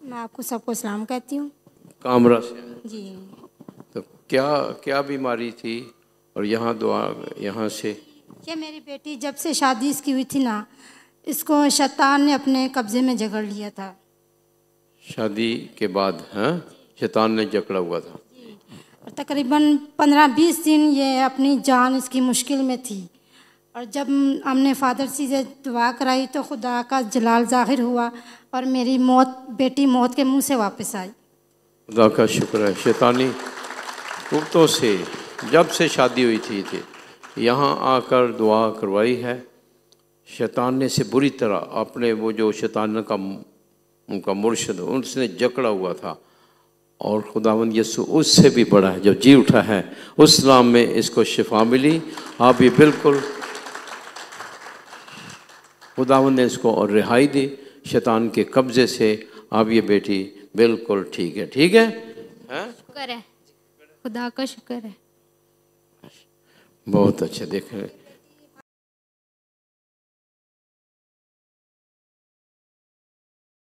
मैं आपको सबको सलाम कहती हूँ। कामरा से जी। तो क्या क्या बीमारी थी और यहाँ दुआ यहाँ से? ये मेरी बेटी जब से शादी इसकी हुई थी ना, इसको शैतान ने अपने कब्जे में जकड़ लिया था। शादी के बाद? हाँ, शैतान ने जकड़ा हुआ था। और तकरीबन 15-20 दिन ये अपनी जान इसकी मुश्किल में थी। और जब हमने फादर से दुआ कराई तो खुदा का जलाल ज़ाहिर हुआ और मेरी बेटी मौत के मुंह से वापस आई। खुदा का शुक्र है। शैतानी कुत्तों से जब से शादी हुई थी यहाँ आकर दुआ करवाई है। शैतान ने से बुरी तरह अपने वो जो शैतान का उनका मुर्शिद उनसे जकड़ा हुआ था, और खुदावंद यीशु उससे भी बड़ा है, जब जी उठा है उस नाम में इसको शिफा मिली। आप ये बिल्कुल खुदावंद ने इसको और रिहाई दी शैतान के कब्जे से। आप ये बेटी बिल्कुल ठीक है। ठीक है, शुक्र है, खुदा का शुक्र है। बहुत अच्छा। देखें